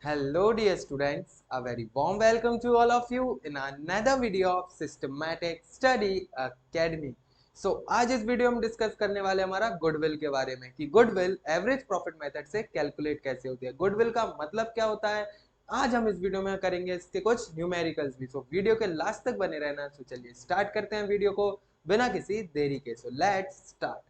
Hello dear students, a very warm welcome to all of you in another video of Systematic Study Academy. आज इस video में discuss करने वाले हमारा goodwill के बारे में कि गुडविल एवरेज प्रॉफिट मेथड से कैलकुलेट कैसे होती है, गुडविल का मतलब क्या होता है। आज हम इस वीडियो में करेंगे इसके कुछ न्यूमेरिकल्स भी। वीडियो के लास्ट तक बने रहना। चलिए स्टार्ट करते हैं वीडियो को बिना किसी देरी के। Let's start.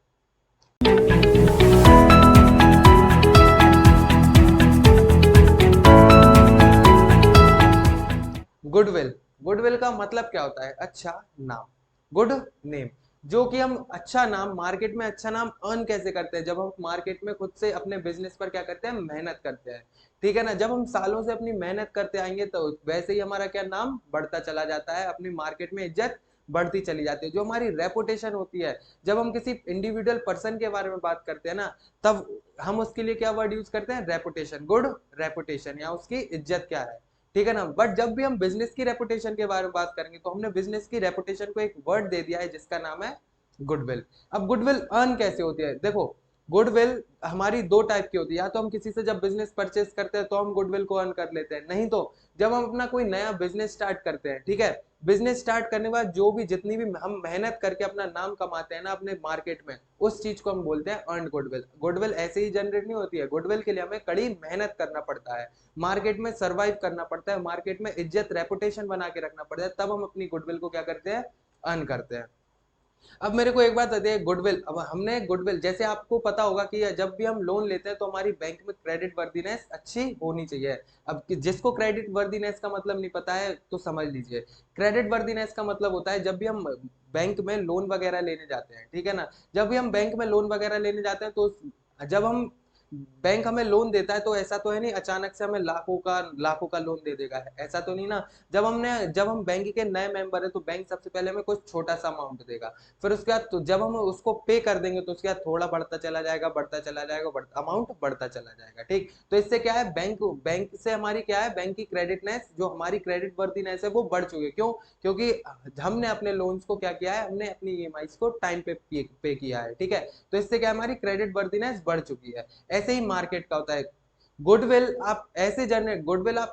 गुडविल, गुडविल का मतलब क्या होता है? अच्छा नाम, गुड नेम। जो कि हम अच्छा नाम, मार्केट में अच्छा नाम अर्न कैसे करते हैं? जब हम मार्केट में खुद से अपने बिजनेस पर क्या करते हैं? मेहनत करते हैं, ठीक है ना। जब हम सालों से अपनी मेहनत करते आएंगे तो वैसे ही हमारा क्या नाम बढ़ता चला जाता है, अपनी मार्केट में इज्जत बढ़ती चली जाती है। जो हमारी रेपुटेशन होती है, जब हम किसी इंडिविजुअल पर्सन के बारे में बात करते हैं ना, तब हम उसके लिए क्या वर्ड यूज करते हैं? रेपुटेशन, गुड रेपुटेशन, या उसकी इज्जत क्या है, ठीक है ना। बट जब भी हम बिजनेस की रेपुटेशन के बारे में बात करेंगे तो हमने बिजनेस की रेपुटेशन को एक वर्ड दे दिया है जिसका नाम है गुडविल। अब गुडविल अर्न कैसे होती है? देखो, गुडविल हमारी दो टाइप की होती है। या तो हम किसी से जब बिजनेस परचेस करते हैं तो हम गुडविल को अर्न कर लेते हैं, नहीं तो जब हम अपना कोई नया बिजनेस स्टार्ट करते हैं, ठीक है। बिजनेस स्टार्ट करने के बाद जो भी जितनी भी हम मेहनत करके अपना नाम कमाते हैं ना अपने मार्केट में, उस चीज को हम बोलते हैं अर्न गुडविल। गुडविल ऐसे ही जनरेट नहीं होती है, गुडविल के लिए हमें कड़ी मेहनत करना पड़ता है, मार्केट में सर्वाइव करना पड़ता है, मार्केट में इज्जत रेपुटेशन बना के रखना पड़ता है, तब हम अपनी गुडविल को क्या करते हैं? अर्न करते हैं। अब मेरे को एक बात बताइए, गुडविल, अब हमने गुडविल, जैसे आपको पता होगा कि जब भी हम लोन लेते हैं तो हमारी बैंक में क्रेडिट वर्दीनेस अच्छी होनी चाहिए। अब जिसको क्रेडिट वर्दीनेस का मतलब नहीं पता है तो समझ लीजिए। क्रेडिट वर्दीनेस का मतलब होता है जब भी हम बैंक में लोन वगैरह लेने जाते हैं, ठीक है ना। जब भी हम बैंक में लोन वगैरह लेने जाते हैं तो जब हम बैंक हमें लोन देता है तो ऐसा तो है नहीं अचानक से हमें लाखों का लोन दे देगा, ऐसा तो नहीं ना। जब हम बैंक के नए मेंबर है तो बैंक सबसे पहले हमें कुछ छोटा सा अमाउंट देगा, फिर उसके बाद तो जब हम उसको पे कर देंगे तो उसके बाद थोड़ा बढ़ता चला जाएगा, बढ़ता चला जाएगा, अमाउंट बढ़ता चला जाएगा, ठीक। तो इससे क्या है, बैंक बैंक से हमारी क्या है, बैंक की क्रेडिटनेस, जो हमारी क्रेडिट वर्दीनेस है वो बढ़ चुकी है। क्यों? क्योंकि हमने अपने लोन्स को क्या किया है, हमने अपनी ईएमआई को टाइम पे किया है, ठीक है। तो इससे क्या हमारी क्रेडिट वर्दीनेस बढ़ चुकी है। ऐसे ही मार्केट का होता है। गुडविल आप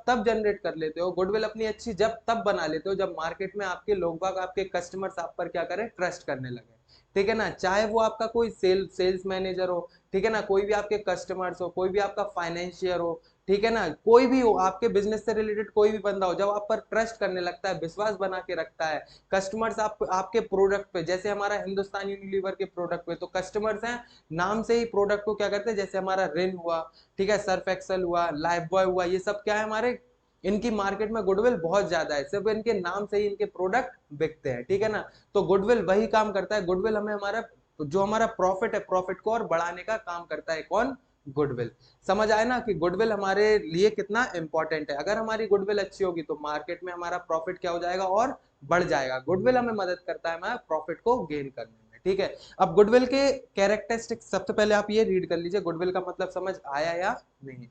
तब जनरेट कर लेते हो, गुडविल अपनी अच्छी जब तब बना लेते हो जब मार्केट में आपके लोग बाग, आपके कस्टमर्स आप पर क्या करें? ट्रस्ट करने लगे, ठीक है ना। चाहे वो आपका कोई सेल्स मैनेजर हो, ठीक है ना, कोई भी आपके कस्टमर्स हो, कोई भी आपका फाइनेंशियर हो, ठीक है ना, कोई भी हो, आपके बिजनेस से रिलेटेड कोई भी बंदा हो, जब आप पर ट्रस्ट करने लगता है, विश्वास बना के रखता है, कस्टमर्स आपके प्रोडक्ट पे, जैसे हमारा हिंदुस्तान यूनिलीवर के प्रोडक्ट पे तो कस्टमर्स हैं, नाम से ही प्रोडक्ट को क्या करते हैं, जैसे हमारा रिन हुआ, ठीक है, सर्फ एक्सल हुआ, लाइफ बॉय हुआ, ये सब क्या है हमारे, इनकी मार्केट में गुडविल बहुत ज्यादा है, सिर्फ इनके नाम से ही इनके प्रोडक्ट बिकते हैं, ठीक है ना। तो गुडविल वही काम करता है, गुडविल हमें हमारा प्रॉफिट है, प्रॉफिट को और बढ़ाने का काम करता है कौन? गुडविल। समझ आए ना कि गुडविल हमारे लिए कितना इंपॉर्टेंट है। अगर हमारी गुडविल अच्छी होगी तो मार्केट में हमारा प्रॉफिट क्या हो जाएगा? और बढ़ जाएगा। गुडविल हमें मदद करता है हमारे प्रॉफिट को गेन करने में, ठीक है। अब गुडविल के कैरेक्टरिस्टिक्स सबसे पहले आप ये रीड कर लीजिए, गुडविल का मतलब समझ आया या नहीं?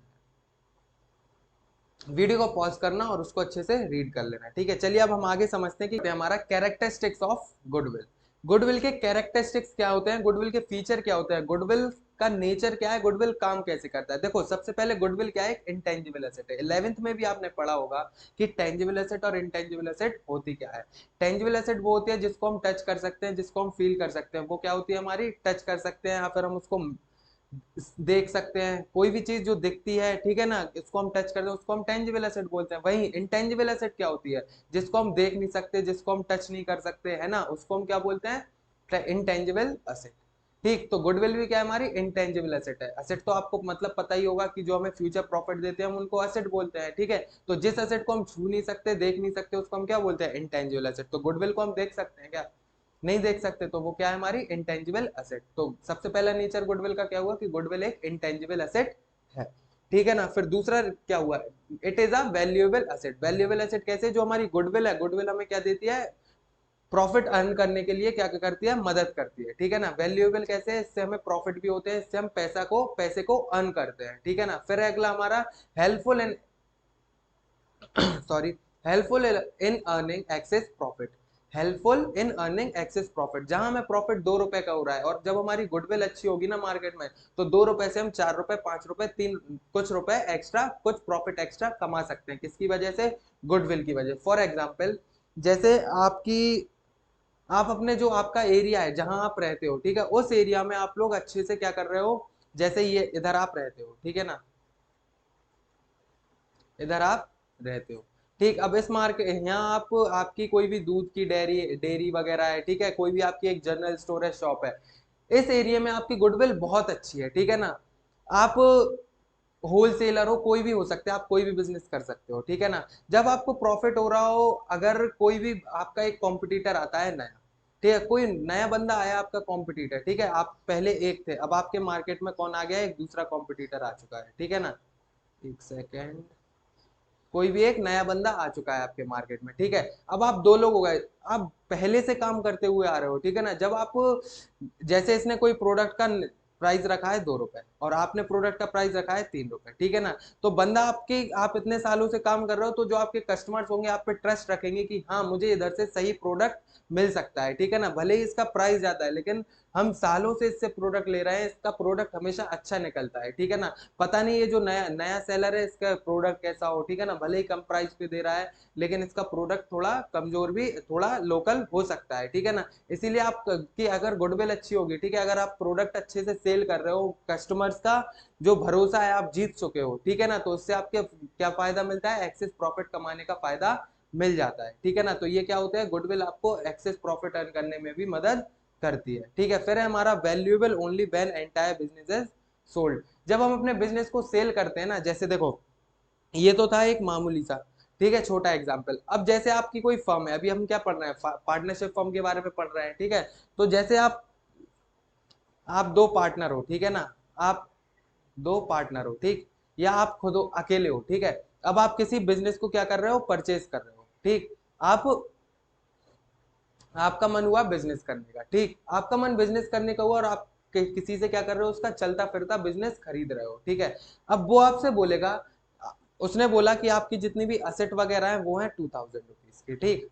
वीडियो को पॉज करना और उसको अच्छे से रीड कर लेना, ठीक है। चलिए अब हम आगे समझते हैं कि हमारा कैरेक्टरिस्टिक्स ऑफ गुडविल। गुडविल के कैरेक्टरिस्टिक्स क्या होते हैं, गुडविल के फीचर क्या होते हैं, गुडविल का नेचर क्या है, गुडविल काम कैसे करता है? देखो, सबसे पहले गुडविल क्या है? इंटेंजिबल एसेट है। 11th में भी आपने पढ़ा होगा कि टेंजिबल एसेट और इंटेंजिबल एसेट होती क्या है। टेंजिबल एसेट वो होती है जिसको हम टच कर सकते हैं, जिसको हम फील कर सकते हैं, वो क्या होती है हमारी? टच कर सकते हैं या फिर हम उसको देख सकते हैं। कोई भी चीज जो दिखती है, ठीक है ना, इसको हम टच करते हैं, उसको हम टेंजिबल एसेट बोलते हैं। वही इंटेंजिबल एसेट क्या होती है? जिसको हम देख नहीं सकते, जिसको हम टच नहीं कर सकते, है ना, उसको हम क्या बोलते हैं? इंटेंजिबल एसेट, ठीक। तो गुडविल भी क्या है? हमारी इंटेंजिबल एसेट है। एसेट तो आपको मतलब पता ही होगा कि जो हमें फ्यूचर प्रॉफिट देते हैं हम उनको एसेट बोलते हैं, ठीक है। तो जिस एसेट को हम छू नहीं सकते, देख नहीं सकते, उसको हम क्या बोलते हैं? Intangible asset. तो गुडविल को हम देख सकते हैं क्या? नहीं देख सकते, तो वो क्या है? हमारी इंटेंजिबल एसेट। तो सबसे पहला नेचर गुडविल का क्या हुआ कि गुडविल एक इंटेंजिबल एसेट है, ठीक है ना। फिर दूसरा क्या हुआ? It is a valuable asset. Valuable asset कैसे? जो हमारी गुडविल है, गुडविल हमें क्या देती है? प्रॉफिट अर्न करने के लिए क्या करती है? मदद करती है, ठीक है ना। वैल्यूएबल कैसे? इससे हमें प्रॉफिट भी होते हैं, इससे हम पैसे को अर्न करते हैं, ठीक है ना। फिर अगला हमारा helpful in sorry helpful in earning access profit. Helpful in earning access profit, जहां हमें प्रॉफिट 2 रुपए का हो रहा है, और जब हमारी गुडविल अच्छी होगी ना मार्केट में, तो 2 रुपए से हम 4 रुपए, 5 रुपए, तीन कुछ रुपए एक्स्ट्रा, कुछ प्रॉफिट एक्स्ट्रा कमा सकते हैं। किसकी वजह से? गुडविल की वजह। फॉर एग्जाम्पल, जैसे आपकी, आप अपने जो आपका एरिया है जहां आप रहते हो, ठीक है, उस एरिया में आप लोग अच्छे से क्या कर रहे हो, जैसे ये इधर आप रहते हो, ठीक है ना, इधर आप रहते हो, ठीक। अब इस मार्केट, यहाँ आप, आपकी कोई भी दूध की डेयरी डेयरी वगैरह है, ठीक है, कोई भी आपकी एक जनरल स्टोरेज शॉप है, इस एरिया में आपकी गुडविल बहुत अच्छी है, ठीक है ना। आप होलसेलर हो, कोई भी हो सकते हैं, आप कोई भी बिजनेस कर सकते हो, ठीक है ना। जब आपको प्रॉफिट हो रहा हो, अगर कोई भी आपका एक कॉम्पिटिटर आता है नया, ठीक है, कोई नया बंदा आया आपका कॉम्पिटिटर, ठीक है, आप पहले एक थे, अब आपके मार्केट में कौन आ गया? एक दूसरा कॉम्पिटिटर आ चुका है, ठीक है ना। एक सेकेंड, कोई भी एक नया बंदा आ चुका है आपके मार्केट में, ठीक है। अब आप दो लोग हो गए, आप पहले से काम करते हुए आ रहे हो, ठीक है ना। जब आप, जैसे इसने कोई प्रोडक्ट का प्राइस रखा है 2 रुपए, और आपने प्रोडक्ट का प्राइस रखा है 3 रुपए, ठीक है ना। तो बंदा आपके, आप इतने सालों से काम कर रहे हो, तो जो आपके कस्टमर्स होंगे आप पे ट्रस्ट रखेंगे कि हाँ, मुझे इधर से सही प्रोडक्ट मिल सकता है, ठीक है ना। भले ही इसका प्राइस ज्यादा है, लेकिन हम सालों से इससे प्रोडक्ट ले रहे हैं, इसका प्रोडक्ट हमेशा अच्छा निकलता है, ठीक है ना। पता नहीं ये जो नया नया सेलर है, इसका प्रोडक्ट कैसा हो, ठीक है ना, भले ही कम प्राइस पे दे रहा है, लेकिन इसका प्रोडक्ट थोड़ा कमजोर भी, थोड़ा लोकल हो सकता है, ठीक है ना। इसीलिए आप की अगर गुडविल अच्छी होगी, ठीक है, अगर आप प्रोडक्ट अच्छे से सेल कर रहे हो, कस्टमर्स का जो भरोसा है आप जीत चुके हो, ठीक है ना, तो उससे आपके क्या फायदा मिलता है? एक्सेस प्रॉफिट कमाने का फायदा मिल जाता है, ठीक है ना। तो ये क्या होता है? गुडविल आपको एक्सेस प्रॉफिट अर्न करने में भी मदद करती है, ठीक है। फिर है हमारा valuable only when entire business is sold. जब हम अपने बिजनेस को सेल करते हैं ना, जैसे देखो, ये तो था एक मामूली सा, ठीक है, छोटा एग्जांपल। अब जैसे आपकी कोई फर्म है, अभी हम क्या पढ़ रहे हैं? पार्टनरशिप फर्म के बारे में पढ़ रहे हैं, ठीक है। तो जैसे आप दो पार्टनर हो, ठीक है ना, आप दो पार्टनर हो, ठीक, या आप खुद अकेले हो, ठीक है। अब आप किसी बिजनेस को क्या कर रहे हो? परचेज कर रहे हो, ठीक। आप, आपका मन हुआ बिजनेस करने का, ठीक, आपका मन बिजनेस करने का हुआ, और आप किसी से क्या कर रहे हो? उसका चलता फिरता बिजनेस खरीद रहे हो, ठीक है। अब वो आपसे बोलेगा, उसने बोला कि आपकी जितनी भी असेट वगैरह है वो है 2000 रुपीज की, ठीक।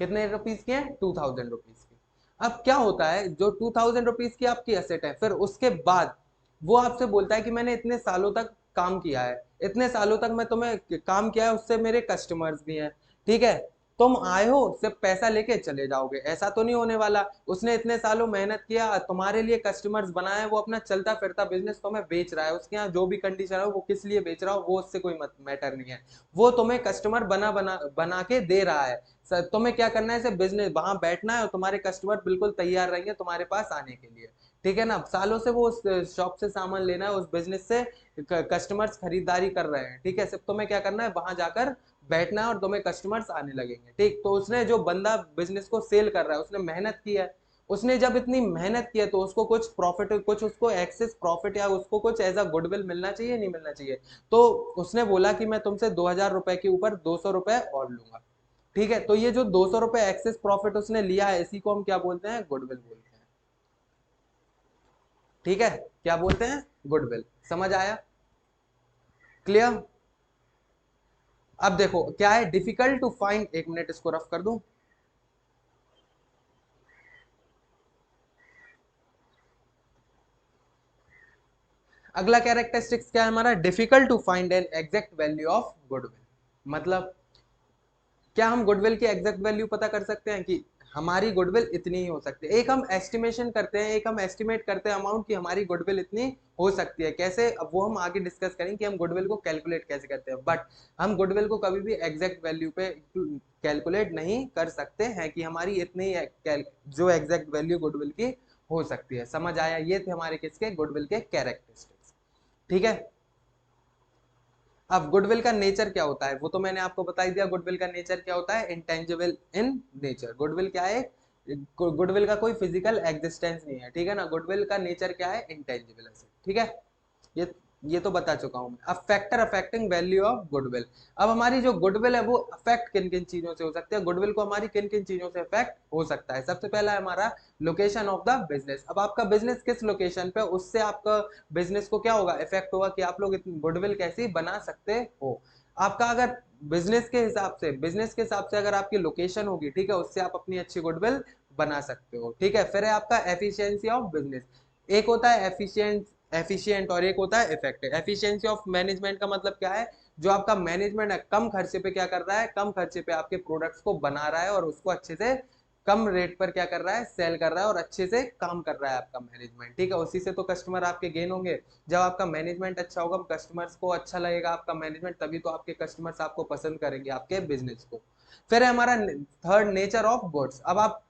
कितने रुपीज की है? 2000 रुपीज की। अब क्या होता है, जो 2000 रुपीज की आपकी असेट है, फिर उसके बाद वो आपसे बोलता है कि मैंने इतने सालों तक काम किया है, इतने सालों तक मैं तुम्हें काम किया है, उससे मेरे कस्टमर्स भी हैं, ठीक है। तुम आए हो, सिर्फ पैसा लेके चले जाओगे, ऐसा तो नहीं होने वाला। उसने इतने सालों मेहनत किया, तुम्हारे लिए कस्टमर्स बनाए, वो अपना चलता फिरता बिजनेस तुम्हें बेच रहा है, उसके यहाँ जो भी कंडीशन है, वो किस लिए बेच रहा हो वो उससे कोई मैटर नहीं है। वो तुम्हें कस्टमर बना बना बना के दे रहा है। तुम्हें क्या करना है? सिर्फ बिजनेस, वहां बैठना है, और तुम्हारे कस्टमर बिल्कुल तैयार रहेंगे तुम्हारे पास आने के लिए, ठीक है ना। सालों से वो उस शॉप से सामान लेना है, उस बिजनेस से कस्टमर्स खरीदारी कर रहे हैं, ठीक है। सिर्फ तुम्हें क्या करना है? वहां जाकर बैठना है, और तुम्हें कस्टमर्स आने लगेंगे, ठीक। तो उसने, जो बंदा बिजनेस को सेल कर रहा है, उसने मेहनत की है। उसने जब इतनी मेहनत की है, तो उसको कुछ प्रॉफिट, कुछ उसको एक्सेस प्रॉफिट, या उसको कुछ एज अ गुडविल मिलना चाहिए, नहीं मिलना चाहिए? तो उसने बोला कि मैं तुमसे 2000 रुपए के ऊपर 200 रुपए और लूंगा, ठीक है। तो ये जो 200 रुपए एक्सेस प्रॉफिट उसने लिया है, इसी को हम क्या बोलते हैं? गुडविल बोलते हैं, ठीक है। क्या बोलते हैं? गुडविल। समझ आया? क्लियर? अब देखो क्या है, डिफिकल्ट टू फाइंड, एक मिनट इसको रफ कर दूं। अगला कैरेक्टरिस्टिक्स क्या है हमारा? Difficult to find an exact value of goodwill. मतलब क्या हम गुडविल की एग्जैक्ट वैल्यू पता कर सकते हैं कि हमारी गुडविल इतनी ही हो सकती है? एक हम एस्टिमेशन करते हैं, एक हम एस्टिमेट करते हैं अमाउंट की हमारी गुडविल इतनी हो सकती है। कैसे? अब वो हम आगे डिस्कस करेंगे कि हम गुडविल को कैलकुलेट कैसे करते हैं, बट हम गुडविल को कभी भी एग्जैक्ट वैल्यू पे कैलकुलेट नहीं कर सकते हैं कि हमारी इतनी जो एग्जैक्ट वैल्यू गुडविल की हो सकती है। समझ आया? ये थे हमारे किसके? गुडविल के कैरेक्टरिस्टिक्स, ठीक है। अब गुडविल का नेचर क्या होता है वो तो मैंने आपको बता ही दिया। गुडविल का नेचर क्या होता है? Intangible in nature. गुडविल क्या है? गुडविल का कोई फिजिकल एग्जिस्टेंस नहीं है, ठीक है ना। गुडविल का नेचर क्या है? इंटेंजिबल है, ठीक है। ये ये तो बता चुका हूं मैं। अब factor affecting value of goodwill. अब हमारी जो गुडविल है वो अफेक्ट किन किन चीजों से हो सकती है? गुडविल को हमारी किन किन चीजों से अफेक्ट हो सकता है? सबसे पहला है हमारा लोकेशन ऑफ द बिजनेस। अब आपका बिजनेस किस लोकेशन पे, उससे आपका बिजनेस को क्या होगा? इफेक्ट होगा कि आप लोग गुडविल कैसी बना सकते हो। आपका अगर बिजनेस के हिसाब से अगर आपकी लोकेशन होगी, ठीक है, उससे आप अपनी अच्छी गुडविल बना सकते हो, ठीक है। फिर है आपका एफिशिएंसी ऑफ बिजनेस। एक होता है एफिशिएंट और एक होता है इफेक्टिव। एफिशिएंसी ऑफ मैनेजमेंट का मतलब क्या है, जो आपका मैनेजमेंट है कम खर्चे पे क्या कर रहा है, कम खर्चे पे आपके प्रोडक्ट्स को बना रहा है और उसको अच्छे से कम रेट पर क्या कर रहा है, सेल कर रहा है और अच्छे से काम कर रहा है आपका मैनेजमेंट, ठीक है। उसी से तो कस्टमर आपके गेन होंगे। जब आपका मैनेजमेंट अच्छा होगा, कस्टमर्स को अच्छा लगेगा आपका मैनेजमेंट, तभी तो आपके कस्टमर्स आपको पसंद करेंगे, आपके बिजनेस को। फिर है हमारा थर्ड, नेचर ऑफ गुड्स। अब आप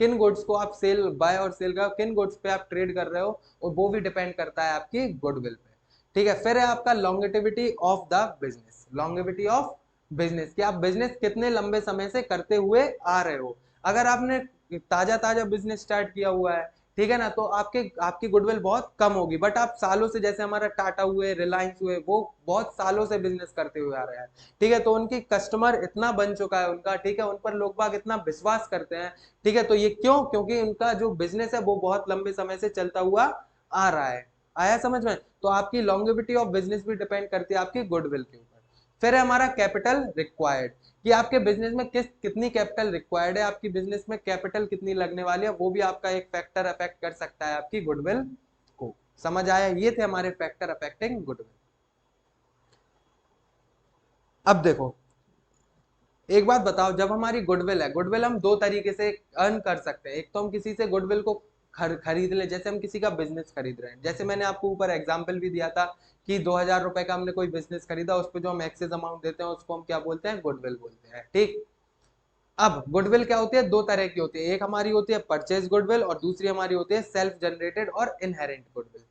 किन गुड्स को आप सेल बाय और सेल कर, किन गुड्स पे आप ट्रेड कर रहे हो, और वो भी डिपेंड करता है आपकी गुडविल पे, ठीक है। फिर है आपका longevity of the business. Longevity of business, कि आप बिजनेस कितने लंबे समय से करते हुए आ रहे हो। अगर आपने ताजा ताजा बिजनेस स्टार्ट किया हुआ है, ठीक है ना, तो आपकी गुडविल बहुत कम होगी। बट आप सालों से, जैसे हमारा टाटा हुए, रिलायंस हुए, वो बहुत सालों से बिजनेस करते हुए आ रहे हैं, ठीक है, तो उनकी कस्टमर इतना बन चुका है उनका, ठीक है, उन पर लोग बाग इतना विश्वास करते हैं, ठीक है। तो ये क्यों, क्योंकि उनका जो बिजनेस है वो बहुत लंबे समय से चलता हुआ आ रहा है। आया समझ में? तो आपकी लॉन्गेविटी ऑफ बिजनेस भी डिपेंड करती है आपकी गुडविल के ऊपर। फिर है हमारा कैपिटल रिक्वायर्ड, कि आपके बिजनेस में कितनी कैपिटल रिक्वायर्ड है, आपकी बिजनेस में कैपिटल कितनी लगने वाली है, वो भी आपका एक फैक्टर अफेक्ट कर सकता है आपकी गुडविल को। समझ आया? ये थे हमारे फैक्टर अफेक्टिंग गुडविल। अब देखो, एक बात बताओ, जब हमारी गुडविल है, गुडविल हम दो तरीके से अर्न कर सकते हैं। एक तो हम किसी से गुडविल को खरीद ले, जैसे हम किसी का बिजनेस खरीद रहे हैं, जैसे मैंने आपको ऊपर एग्जांपल भी दिया था कि 2000 रुपए का हमने कोई बिजनेस खरीदा, उस पर जो हम एक्सेस अमाउंट देते हैं उसको हम क्या बोलते हैं, गुडविल बोलते हैं, ठीक। अब गुडविल क्या होती है, दो तरह की होती है। एक हमारी होती है परचेज गुडविल और दूसरी हमारी होती है सेल्फ जनरेटेड और इनहेरेंट गुडविल।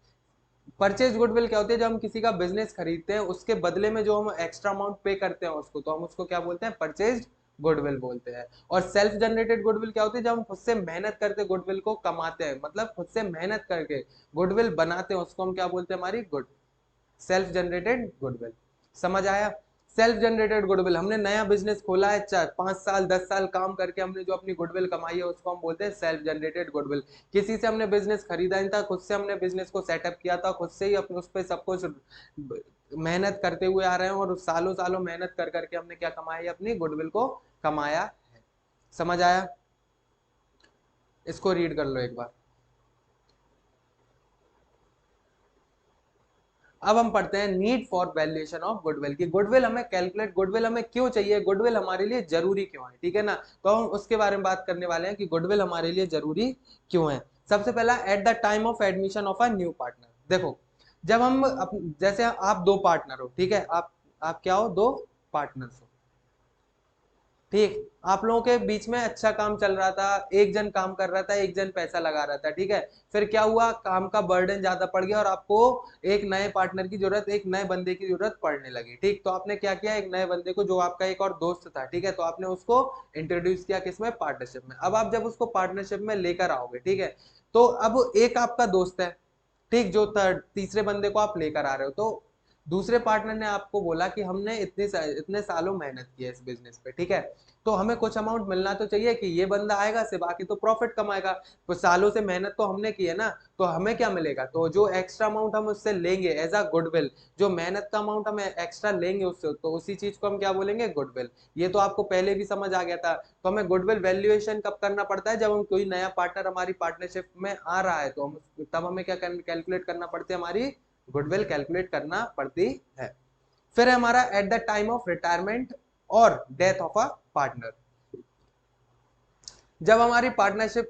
परचेज गुडविल क्या होती है, जब हम किसी का बिजनेस खरीदते हैं, उसके बदले में जो हम एक्स्ट्रा अमाउंट पे करते हैं उसको, तो हम उसको क्या बोलते हैं, परचेज गुडविल बोलते हैं। और सेल्फ जनरेटेड गुडविल क्या होती है, जब हम खुद से मेहनत करके गुडविल को कमाते हैं, मतलब खुद से मेहनत करके गुडविल बनाते हैं, उसको हम क्या बोलते हैं, हमारी गुड सेल्फ जनरेटेड गुडविल। समझ आया? सेल्फ जनरेटेड गुडविल, हमने नया बिजनेस खोला है, 5 साल 10 साल काम करके हमने जो अपनी गुडविल कमाई है उसको हम बोलते हैं सेल्फ जनरेटेड गुडविल। किसी से हमने बिजनेस खरीदा नहीं था, खुद से हमने बिजनेस को सेटअप किया था, खुद से ही अपने उस पर सब कुछ मेहनत करते हुए आ रहे हैं, और सालों सालों मेहनत कर करके हमने क्या कमाया है, अपनी गुडविल को कमाया है। समझ आया? इसको रीड कर लो एक बार। अब हम पढ़ते हैं need for valuation of goodwill, की गुडविल हमें कैलकुलेट, गुडविल हमें क्यों चाहिए, गुडविल हमारे लिए जरूरी क्यों है, ठीक है ना। तो हम उसके बारे में बात करने वाले हैं कि गुडविल हमारे लिए जरूरी क्यों है। सबसे पहला, at the time of admission of a new partner. देखो, जब हम जैसे आप दो पार्टनर हो, ठीक है, आप क्या हो, दो पार्टनर्स हो, ठीक। आप लोगों के बीच में अच्छा काम चल रहा था, एक जन काम कर रहा था, एक जन पैसा लगा रहा था, ठीक है। फिर क्या हुआ, काम का बर्डन ज्यादा पड़ गया और आपको एक नए पार्टनर की जरूरत, एक नए बंदे की जरूरत पड़ने लगी, ठीक। तो आपने क्या किया, एक नए बंदे को, जो आपका एक और दोस्त था, ठीक है, तो आपने उसको इंट्रोड्यूस किया किसमें, पार्टनरशिप में। अब आप जब उसको पार्टनरशिप में लेकर आओगे, ठीक है, तो अब एक आपका दोस्त है, ठीक, जो तीसरे बंदे को आप लेकर आ रहे हो, तो दूसरे पार्टनर ने आपको बोला कि हमने इतने सालों मेहनत की है इस बिजनेस पे, ठीक है, तो हमें कुछ अमाउंट मिलना तो चाहिए, कि ये बंदा आएगा सिर्फ, बाकी तो प्रॉफिट कमाएगा, तो सालों से मेहनत तो हमने की है ना, तो हमें क्या मिलेगा, तो जो एक्स्ट्रा अमाउंट हम उससे लेंगे एज अ गुडविल, जो मेहनत का अमाउंट हम एक्स्ट्रा लेंगे उससे, तो उसी चीज को हम क्या बोलेंगे, गुडविल। ये तो आपको पहले भी समझ आ गया था। तो हमें गुडविल वैल्यूएशन कब करना पड़ता है, जब हम कोई नया पार्टनर हमारी पार्टनरशिप में आ रहा है, तो हम तब हमें क्या कैलकुलेट करना पड़ती है, हमारी गुडविल कैलकुलेट करना पड़ती है। फिर है हमारा at the time of retirement और डेथ ऑफ अ पार्टनर। जब हमारी पार्टनरशिप,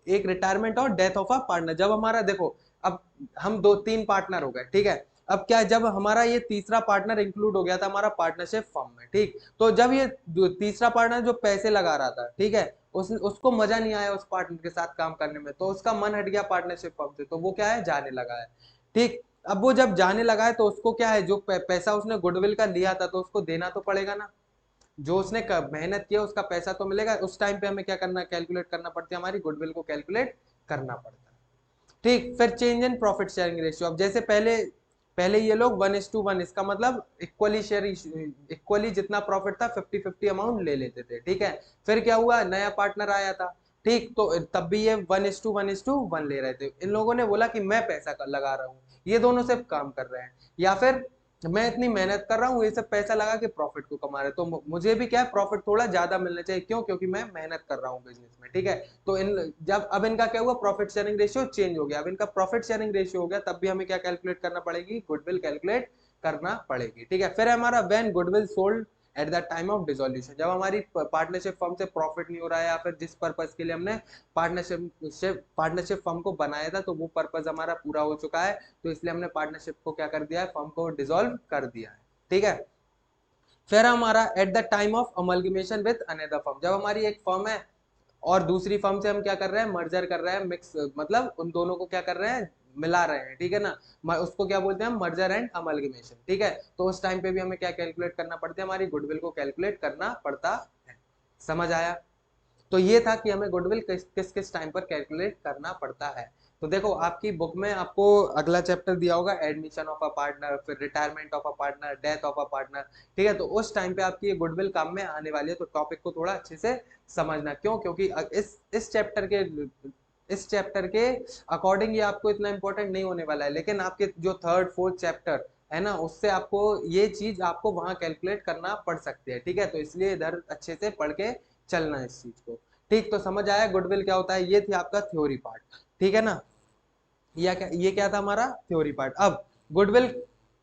एक रिटायरमेंट और डेथ ऑफ अ पार्टनर, जब हमारा, देखो, अब हम दो तीन पार्टनर हो गए, ठीक है। अब क्या, जब हमारा ये तीसरा पार्टनर इंक्लूड हो गया था हमारा पार्टनरशिप फर्म में, ठीक, तो जब ये तीसरा पार्टनर जो पैसे लगा रहा था, ठीक है, उसको मजा नहीं आया उस पार्टनर के साथ काम करने में, तो उसका मन हट गया पार्टनरशिप फर्म से, तो वो क्या है, जाने लगा है, ठीक। अब वो जब जाने लगा है, तो उसको क्या है, जो पैसा उसने गुडविल का लिया था, तो उसको देना तो पड़ेगा ना, जो उसने मेहनत किया उसका पैसा तो मिलेगा। उस टाइम पे हमें क्या करना, कैलकुलेट करना पड़ती है, हमारी गुडविल को कैलकुलेट करना पड़ता है, ठीक। फिर change in profit sharing ratio, अब जैसे पहले पहले ये लोग 1:1, इसका मतलब इक्वली शेयर, इक्वली जितना प्रॉफिट था 50-50 अमाउंट ले लेते थे, ठीक है। फिर क्या हुआ, नया पार्टनर आया था, ठीक, तो तब भी ये 1:1 ले रहे थे। इन लोगों ने बोला कि मैं पैसा लगा रहा हूँ, ये दोनों सिर्फ काम कर रहे हैं। या फिर मैं इतनी मेहनत कर रहा हूँ, ये सब पैसा लगा के प्रॉफिट को कमा रहे हैं, तो मुझे भी क्या है, प्रॉफिट थोड़ा ज्यादा मिलना चाहिए। क्यों? क्योंकि मैं मेहनत कर रहा हूँ बिजनेस में, ठीक है। तो इन जब अब इनका क्या हुआ, प्रॉफिट शेयरिंग रेशियो चेंज हो गया। अब इनका प्रॉफिट शेयरिंग रेशियो हो गया, तब भी हमें क्या कैलकुलेट करना पड़ेगी, गुडविल कैलकुलेट करना पड़ेगी, ठीक है। फिर हमारा when goodwill sold at the time of dissolution, जब हमारी पार्टनरशिप फर्म से प्रॉफिट नहीं हो रहा है, या फिर जिस पर्पज के लिए हमने पार्टनरशिप फर्म को बनाया था, तो वो पर्पज हमारा पूरा हो चुका है, तो इसलिए हमने पार्टनरशिप को क्या कर दिया है, फर्म को डिसॉल्व कर दिया है, ठीक है। फिर हमारा at the time of amalgamation with another firm, जब हमारी एक फर्म है और दूसरी फर्म से हम क्या कर रहे हैं, मर्जर कर रहे हैं, मिक्स मतलब उन दोनों को क्या कर रहे हैं, मिला रहे हैं, ठीक है ना। उसको क्या बोलते हैं, मर्जर एंड अमलगमेशन, ठीक है। तो उस टाइम पे भी हमें क्या कैलकुलेट करना पड़ता है, हमारी गुडविल को कैलकुलेट करना पड़ता है। समझ आया? तो ये था कि हमें गुडविल किस किस किस टाइम पर कैलकुलेट करना पड़ता है। तो देखो आपकी बुक में आपको अगला चैप्टर दिया होगा, एडमिशन ऑफ अ पार्टनर, फिर retirement of a partner, death of a partner, ठीक है। तो उस टाइम पे आपकी ये गुडविल काम में आने वाली है, तो टॉपिक को थोड़ा अच्छे से समझना। क्यों? क्योंकि इस चैप्टर के अकॉर्डिंग ये आपको इतना इंपॉर्टेंट नहीं होने वाला है, लेकिन आपके जो थर्ड फोर्थ चैप्टर है ना, उससे आपको ये चीज आपको वहां कैलकुलेट करना पड़ सकती है, ठीक है। तो इसलिए इधर अच्छे से पढ़ के चलना है इस चीज को। ठीक, तो समझ आया गुडविल क्या होता है। ये थी आपका थ्योरी पार्ट, ठीक है ना। ये क्या था हमारा थ्योरी पार्ट। अब गुडविल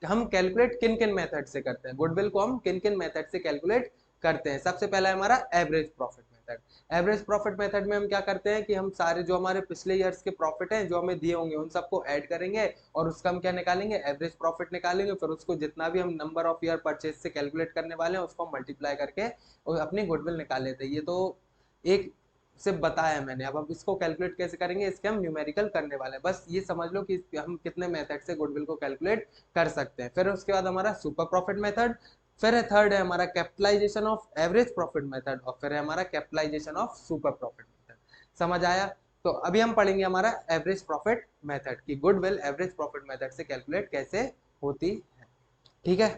हम कैलकुलेट किन किन मेथड से करते हैं, गुडविल को हम किन किन मेथड से कैलकुलेट करते हैं। सबसे पहला है हमारा average profit method. Average profit method में हम क्या करते हैं कि हम सारे जो हमारे पिछले ईयर्स के प्रॉफिट हैं जो हमें दिए होंगे, उन सबको ऐड करेंगे और उसका हम क्या निकालेंगे, एवरेज प्रॉफिट निकालेंगे। फिर उसको जितना भी हम नंबर ऑफ ईयर परचेज से कैलकुलेट करने वाले हैं, उसको मल्टीप्लाई करके और अपनी गुडविल निकाल लेते हैं। ये तो एक सिर्फ बताया मैंने, अब इसको कैलकुलेट कैसे करेंगे, इसके हम न्यूमेरिकल करने वाले हैं। बस ये समझ लो कि हम कितने मेथड से गुडविल को कैलकुलेट कर सकते हैं। फिर उसके बाद हमारा सुपर प्रॉफिट मेथड, फिर है थर्ड है हमारा capitalization of average profit method, और फिर है हमारा capitalization of super profit method. समझ आया? तो अभी हम पढ़ेंगे हमारा एवरेज प्रॉफिट मेथड की गुडविल एवरेज प्रॉफिट मेथड से कैलकुलेट कैसे होती है, ठीक है।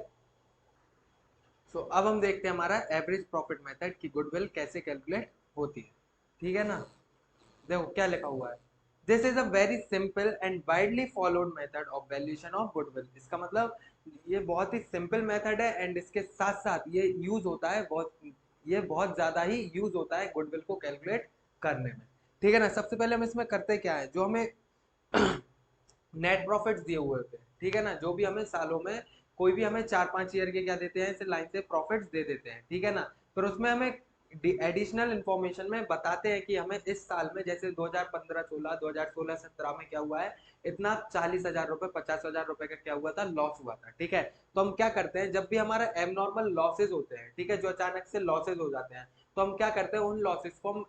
सो अब हम देखते हैं हमारा एवरेज प्रॉफिट मेथड की गुडविल कैसे कैलकुलेट होती है, ठीक है ना। देखो क्या लिखा हुआ है, this is a very simple and widely followed method of valuation of goodwill. इसका मतलब ये बहुत ही सिंपल मेथड है, एंड इसके साथ साथ ये यूज होता है ये बहुत ज्यादा ही यूज होता है गुडविल को कैलकुलेट करने में, ठीक है ना। सबसे पहले हम इसमें करते क्या है, जो हमें नेट प्रॉफिट्स दिए हुए होते हैं, ठीक है ना। जो भी हमें सालों में कोई भी हमें 4-5 ईयर के क्या देते हैं, इसे लाइन से प्रॉफिट्स दे देते हैं, ठीक है ना। फिर उसमें हमें एडिशनल इंफॉर्मेशन में बताते हैं कि हमें इस साल में जैसे 2015-16, 2016-17 में क्या हुआ है, इतना 40,000 रुपए, 50,000 रुपए का क्या हुआ था, लॉस हुआ था, ठीक है। तो हम क्या करते हैं, जब भी हमारा एबनॉर्मल लॉसेज होते हैं, ठीक है, जो अचानक से लॉसेज हो जाते हैं, तो हम क्या करते हैं, उन लॉसेज को हम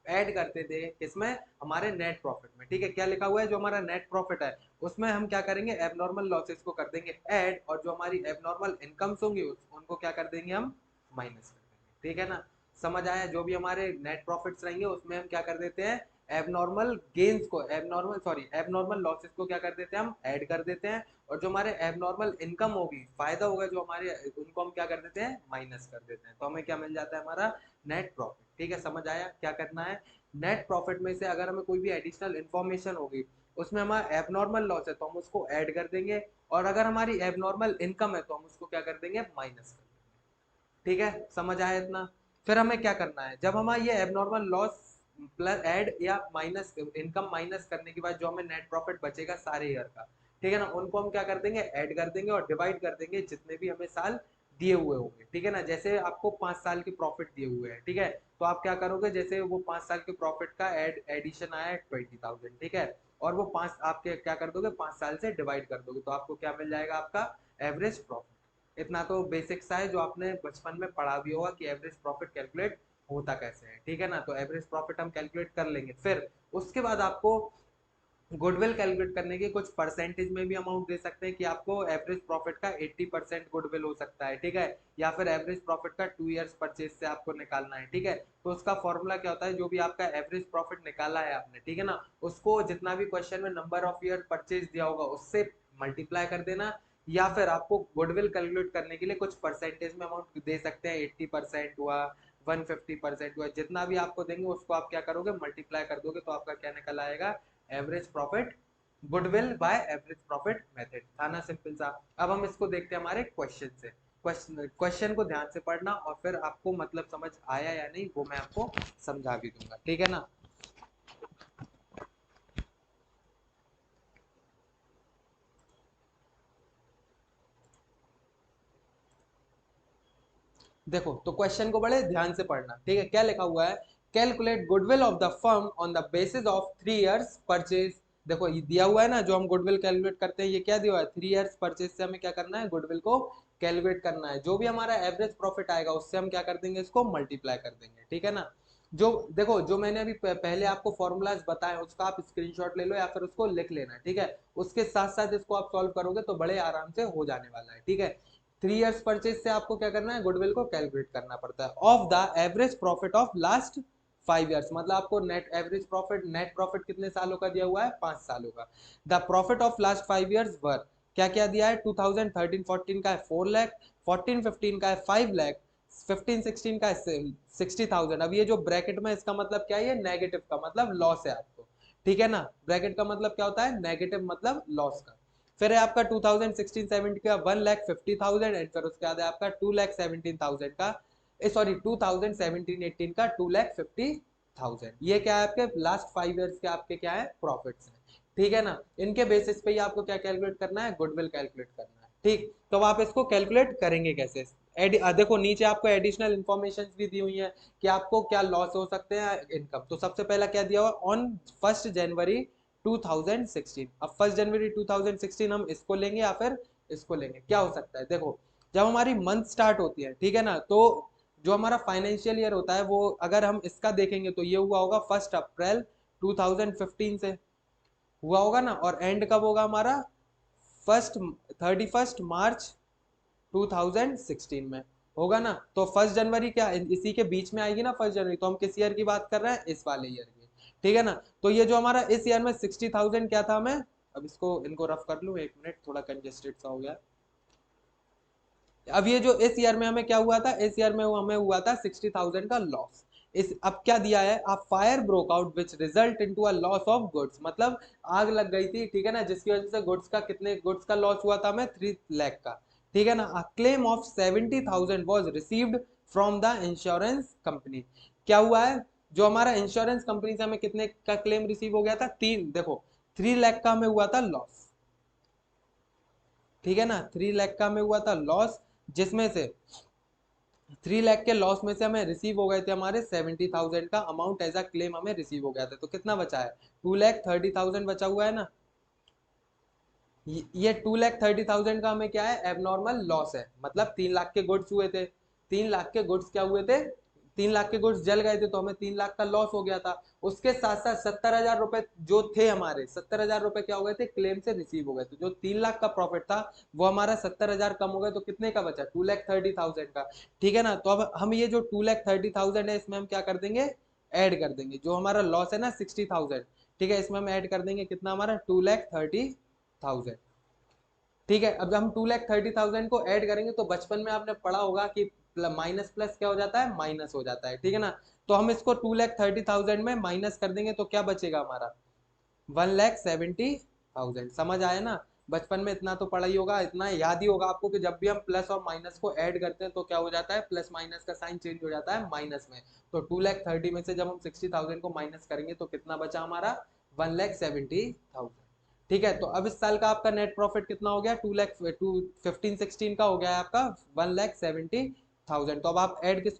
ऐड करते थे किसमें, हमारे नेट प्रॉफिट में, ठीक है। क्या लिखा हुआ है, जो हमारा नेट प्रॉफिट है उसमें हम क्या करेंगे, एबनॉर्मल लॉसेस को कर देंगे ऐड, और जो हमारी एबनॉर्मल इनकम्स होंगी उनको क्या कर देंगे, हम माइनस कर देंगे, ठीक है ना। समझ आया? जो भी हमारे नेट प्रॉफिट्स रहेंगे उसमें हम क्या कर देते हैं, एबनॉर्मल गेन्स को, एबनॉर्मल लॉसेस को क्या कर देते हैं, हम ऐड कर देते हैं, और जो हमारे एबनॉर्मल इनकम होगी, फायदा होगा जो हमारे, उनको हम क्या कर देते हैं, माइनस कर देते हैं। तो हमें क्या मिल जाता है, हमारा नेट प्रॉफिट, ठीक है। समझ आया क्या करना है, नेट प्रॉफिट में से अगर हमें कोई भी एडिशनल इंफॉर्मेशन होगी, उसमें हमारा एबनॉर्मल लॉस है तो हम उसको ऐड कर देंगे, और अगर हमारी एबनॉर्मल इनकम है तो हम उसको क्या कर देंगे, माइनस कर देंगे, ठीक है। समझ आया इतना? फिर हमें क्या करना है, जब हमारा ये एबनॉर्मल लॉस प्लस ऐड या माइनस इनकम माइनस करने के बाद जो हमें नेट प्रॉफिट बचेगा सारे ईयर का, ठीक है ना, उनको हम क्या कर देंगे, ऐड कर देंगे और डिवाइड कर देंगे जितने भी हमें साल दिए हुए होंगे, ठीक है ना। जैसे आपको 5 साल के प्रॉफिट दिए हुए हैं, ठीक है, तो आप क्या करोगे, जैसे वो 5 साल के प्रॉफिट का एडिशन आया है 20,000, ठीक है, और वो पांच आपके क्या कर दोगे, 5 साल से डिवाइड कर दोगे, तो आपको क्या मिल जाएगा, आपका एवरेज प्रॉफिट। इतना तो बेसिक सा है जो आपने बचपन में पढ़ा भी होगा कि एवरेज प्रॉफिट कैलकुलेट होता कैसे है, ठीक है ना। तो एवरेज प्रॉफिट हम कैलकुलेट कर लेंगे। फिर उसके बाद आपको गुडविल कैलकुलेट करने के कुछ परसेंटेज में भी अमाउंट दे सकते हैं कि आपको एवरेज प्रॉफिट का 80% गुडविल हो सकता है, ठीक है, या फिर एवरेज प्रॉफिट का 2 ईयर्स परचेज से आपको निकालना है, ठीक है। तो उसका फॉर्मूला क्या होता है, जो भी आपका एवरेज प्रॉफिट निकाला है आपने, ठीक है ना, उसको जितना भी क्वेश्चन में नंबर ऑफ ईयर परचेज दिया होगा उससे मल्टीप्लाई कर देना, या फिर आपको गुडविल कैलकुलेट करने के लिए कुछ परसेंटेज में अमाउंट दे सकते हैं, 80% हुआ, 150% हुआ, जितना भी आपको देंगे उसको आप क्या करोगे, मल्टीप्लाई कर दोगे, तो आपका क्या निकल आएगा, average profit goodwill by average profit method था ना, सिंपल सा। अब हम इसको देखते हैं हमारे क्वेश्चन से। क्वेश्चन को ध्यान से पढ़ना और फिर आपको मतलब समझ आया या नहीं वो मैं आपको समझा भी दूंगा, ठीक है ना। देखो तो क्वेश्चन को बड़े ध्यान से पढ़ना, ठीक है। क्या लिखा हुआ है, calculate goodwill of the firm on the basis of 3 years purchase. देखो ये दिया हुआ है ना, जो हम गुडविल कैलकुलेट करते हैं, ये क्या दिया हुआ है, 3 इयर्स परचेज से हमें क्या करना है, गुडविल को कैलकुलेट करना है। जो भी हमारा एवरेज प्रॉफिट आएगा उससे हम क्या कर देंगे, इसको मल्टीप्लाई कर देंगे, ठीक है ना। जो देखो जो मैंने अभी पहले आपको फॉर्मूलाज बताए उसका आप स्क्रीनशॉट ले लो या फिर उसको लिख लेना, ठीक है। उसके साथ साथ इसको आप सॉल्व करोगे तो बड़े आराम से हो जाने वाला है, ठीक है। 3 इयर्स परचेज से आपको क्या करना है, गुडविल को कैलकुलेट करना पड़ता है of the average profit of last 5 years. मतलब आपको net average profit, net profit कितने सालों का दिया हुआ है, 5 सालों का। The profit of last 5 years were, क्या क्या दिया है, 2013-14 का है 4 लाख, 14-15 का है 5 लाख, 15-16 का है 60,000। अब ये जो ब्रैकेट में इसका मतलब क्या है, ये नेगेटिव का मतलब लॉस है आपको, ठीक है ना। ब्रैकेट का मतलब क्या होता है, नेगेटिव मतलब लॉस का। फिर है आपका 2016-17 का 1,50,000 एंड फिर उसके बाद है आपका 2,17,000 का, सॉरी 2017-18 का 2,50,000। ये क्या है आपके लास्ट 5 इयर्स के आपके क्या है, प्रॉफिट्स हैं, ठीक है ना। इनके बेसिस पे ही आपको क्या कैलकुलेट करना है, गुडविल कैलकुलेट करना है, ठीक। तो आप इसको कैलकुलेट करेंगे कैसे, देखो नीचे आपको एडिशनल इंफॉर्मेशन भी दी हुई है कि आपको क्या लॉस हो सकते हैं इनकम। तो सबसे पहला क्या दिया हुआ, ऑन 1 जनवरी 2016। अब 1 जनवरी 2016 हम इसको लेंगे या फिर इसको लेंगे, क्या हो सकता है। देखो जब हमारी मंथ स्टार्ट होती है, ठीक है ना, तो जो हमारा फाइनेंशियल ईयर होता है वो अगर हम इसका देखेंगे तो ये हुआ होगा 1 अप्रैल 2015 से हुआ होगा ना, और एंड कब होगा हमारा, फर्स्ट 31 मार्च 2016 में होगा ना। तो 1 जनवरी क्या इसी के बीच में आएगी ना 1 जनवरी, तो हम किस ईयर की बात कर रहे हैं, इस वाले ईयर की, ठीक है ना। तो ये जो हमारा इस ईयर में 60,000 क्या था हमें, अब इसको इनको रफ कर लूं, 1 मिनट, थोड़ा कंजेस्टेड सा हो गया। अब ये जो इस ईयर में हमें क्या हुआ था, इस ईयर में हमें हुआ था 60,000 का लॉस। इस अब क्या दिया है, a fire broke out which result into a loss of goods. मतलब आग लग गई थी, ठीक है ना, जिसकी वजह से गुड्स का कितने गुड्स का लॉस हुआ था हमें, 3 लाख का, ठीक है ना। A claim of 70,000 was received from the insurance company. क्या हुआ है, जो हमारा इंश्योरेंस कंपनी से हमें कितने का क्लेम रिसीव हो गया था, 3, देखो 3 लाख का हमें हुआ था लॉस, ठीक है ना। 3 लाख का हमें हुआ था लॉस, जिसमें से 3 लाख के लॉस में से हमें रिसीव हो गए थे हमारे 70,000 का अमाउंट एज अ क्लेम हमें रिसीव हो गया था। तो कितना बचा है, 2,30,000 बचा हुआ है ना। ये 2,30,000 का हमें क्या है, एबनॉर्मल लॉस है। मतलब 3 लाख के गुड्स हुए थे, 3 लाख के गुड्स क्या हुए थे, 3 लाख के गुड्स जल गए थे तो हमें 3 लाख का लॉस हो गया था। उसके साथ साथ 70,000 रुपए जो थे हमारे, 70,000 रुपए क्या हो गए थे, क्लेम से रिसीव हो गए थे। जो 3 लाख का प्रॉफिट था वो हमारा 70,000 कम हो गया, तो कितने का बचा, 2,30,000 का, ठीक है ना। तो अब हम ये जो 2,30,000 है इसमें हम क्या कर देंगे, ऐड कर देंगे जो हमारा लॉस है ना 60,000, ठीक है, इसमें हम ऐड कर देंगे कितना हमारा, 2,30,000, ठीक है। अब हम 2,30,000 को ऐड करेंगे तो बचपन में आपने पढ़ा होगा कि माइनस प्लस क्या हो जाता है, माइनस हो जाता है, ठीक है ना। तो हम इसको 2,30,000 में माइनस कर देंगे तो क्या बचेगा हमारा, 1,70,000। समझ आया ना, बचपन में इतना तो पढ़ा ही होगा, इतना याद ही होगा आपको कि जब भी हम प्लस और माइनस को ऐड करते हैं तो क्या हो जाता है, प्लस माइनस का साइन चेंज हो जाता है माइनस में। तो 2,30,000 में से जब हम 60,000 को माइनस करेंगे तो कितना बचा हमारा, 1,70,000, ठीक है। तो अब इस साल का आपका नेट प्रॉफिट कितना हो गया, 15-16 का हो गया है आपका 1,70,000। तो अब आप ऐड किस,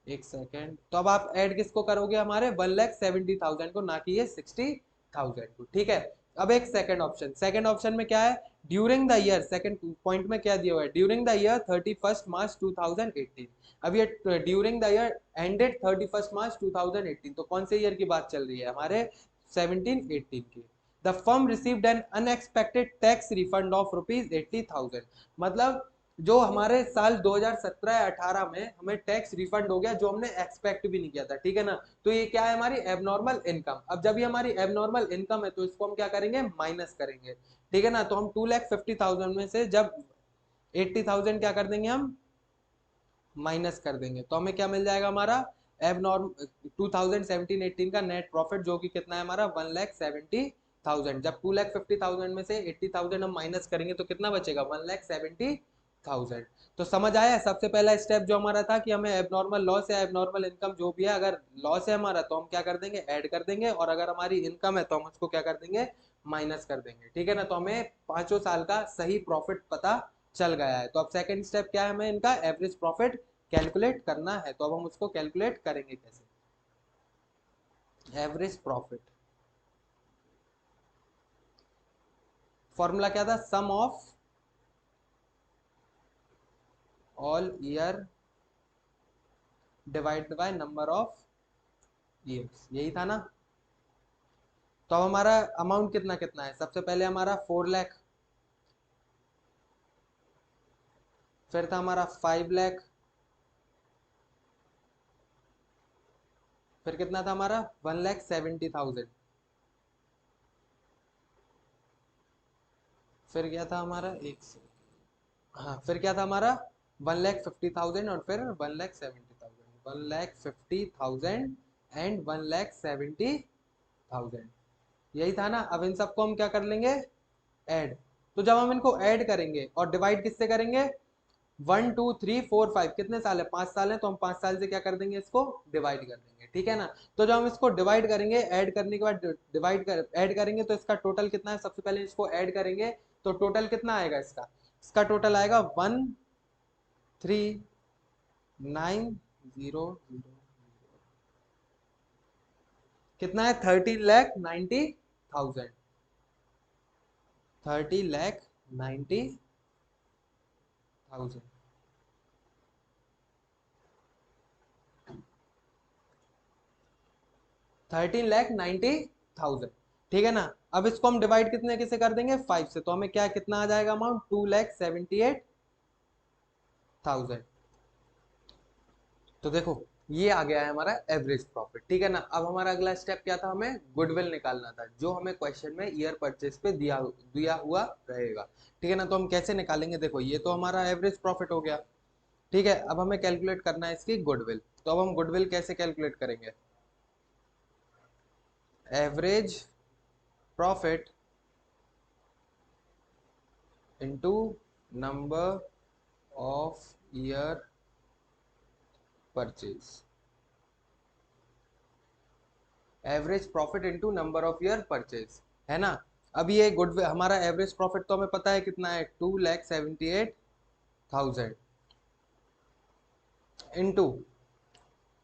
एक सेकेंड, तो अब आप ऐड किसको करोगे, हमारे 1,70,000 को, ना कि ये 60,000 को, ठीक है। अब एक सेकंड ऑप्शन, सेकंड ऑप्शन में क्या है, during the year, second point में क्या दिया हुआ है, ड्यूरिंग द ईयर 31 मार्च 2018। अब ये ड्यूरिंग द ईयर एंडेड 31 मार्च 2018, तो कौन से ईयर की बात चल रही है हमारे, 17-18 की। The firm received an unexpected tax refund of rupees 80,000। मतलब जो हमारे साल 2017-18 में हमें टैक्स रिफंड हो गया जो हमने एक्सपेक्ट भी नहीं किया था, ठीक है ना। तो ये क्या है, हमारी एबनॉर्मल इनकम। अब जब ये हमारी एबनॉर्मल इनकम है तो इसको हम क्या करेंगे, माइनस करेंगे, ठीक है ना। तो हम 2,50,000 में से जब 80,000 क्या कर देंगे, हम माइनस कर देंगे तो हमें क्या मिल जाएगा, हमारा एबनॉर्म 2017-18 का नेट प्रॉफिट जो कि कितना है हमारा, 1,70,000 थाउजेंड। जब 2,50,000 में से 80,000 हम माइनस करेंगे तो कितना बचेगा? 1,70,000। तो समझ आया? सबसे पहला स्टेप जो हमारा था कि हमें एबनॉर्मल लॉस या एबनॉर्मल इनकम जो भी है, अगर लॉस है हमारा तो हम क्या कर देंगे? ऐड कर देंगे, और अगर हमारी इनकम है तो हम उसको क्या कर देंगे? माइनस कर देंगे। ठीक है ना? तो हमें 5 साल का सही प्रॉफिट पता चल गया है। तो अब सेकंड स्टेप क्या है? हमें इनका एवरेज प्रॉफिट कैलकुलेट करना है। तो अब हम उसको कैलकुलेट करेंगे कैसे? एवरेज प्रॉफिट फॉर्मूला क्या था? Sum of all year divide by number of years, यही था ना? तो अब हमारा अमाउंट कितना कितना है? सबसे पहले हमारा 4 लाख, फिर था हमारा 5 लाख, फिर कितना था हमारा? 1,70,000, फिर क्या था हमारा? एक से, हाँ, फिर क्या था हमारा? 1,50,000, और फिर 1,70,000, 1,50,000 एंड 1,70,000, यही था ना? अब इन सबको हम क्या कर लेंगे? ऐड। तो जब हम इनको ऐड करेंगे और डिवाइड किससे करेंगे? 1 2 3 4 5, कितने साल है? 5 साल है, तो हम 5 साल से क्या कर देंगे? इसको डिवाइड कर देंगे। ठीक है ना? तो जब हम इसको डिवाइड करेंगे, ऐड करने के बाद ऐड करेंगे तो इसका टोटल कितना है? सबसे पहले इसको ऐड करेंगे तो टोटल कितना आएगा इसका? इसका टोटल आएगा 1,39,000। कितना है? 13,90,000। 30,90,000। 13,90,000। ठीक है ना? अब इसको हम डिवाइड कितने किसे कर देंगे? 5 से। तो हमें क्या कितना आ जाएगा अमाउंट? 2,78,000। तो देखो, ये आ गया है हमारा एवरेज प्रॉफिट। ठीक है ना? अब हमारा अगला स्टेप क्या था? हमें गुडविल निकालना था, जो हमें क्वेश्चन में ईयर परचेज पे दिया दिया हुआ रहेगा। ठीक है ना? तो हम कैसे निकालेंगे? देखो, ये तो हमारा एवरेज प्रॉफिट हो गया। ठीक है, अब हमें कैलकुलेट करना है इसकी गुडविल। तो अब हम गुडविल कैसे कैलकुलेट करेंगे? Average profit into number of year purchase. Average profit into number of year purchase, है ना? अब ये गुडविल हमारा एवरेज प्रॉफिट तो हमें पता है कितना है? 2,78,000 इनटू,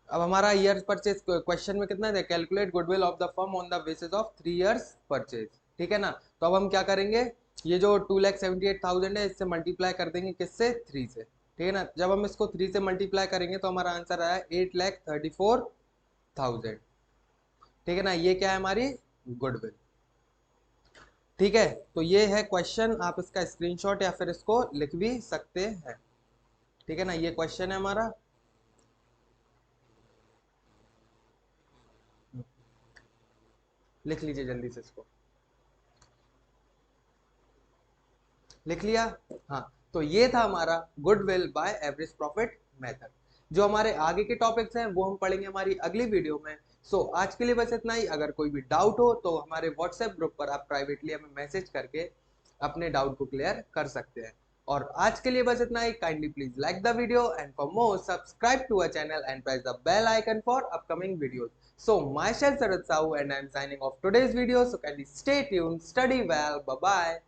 अब हमारा ईयर परचेज क्वेश्चन में कितना है? Calculate goodwill of the firm on the basis of 3 years purchase. ठीक है ना? तो अब हम क्या करेंगे? ये जो 2,78,000 है, इससे मल्टीप्लाई कर देंगे किससे? 3 से। ठीक है ना? जब हम इसको 3 से मल्टीप्लाई करेंगे तो हमारा आंसर आया 8,34,000। ठीक है ना? ये क्या है? हमारी गुडविल। ठीक है, तो ये है क्वेश्चन। आप इसका स्क्रीनशॉट या फिर इसको लिख भी सकते हैं। ठीक है ना? ये क्वेश्चन है हमारा। लिख लीजिए जल्दी से इसको। लिख लिया? हाँ। तो ये था हमारा goodwill by average profit method. जो हमारे आगे के टॉपिक्स हैं वो हम पढ़ेंगे हमारी अगली वीडियो में। आज के लिए बस इतना ही। अगर कोई भी डाउट हो तो हमारे व्हाट्सएप ग्रुप पर आप प्राइवेटली हमें मैसेज करके अपने डाउट को क्लियर कर सकते हैं। और आज के लिए बस इतना ही। Kindly please like the video and for more subscribe to our channel and press the bell icon for upcoming videos. myself Sarad Sahu and I am signing off today's video. So kindly stay tuned, study well, bye bye.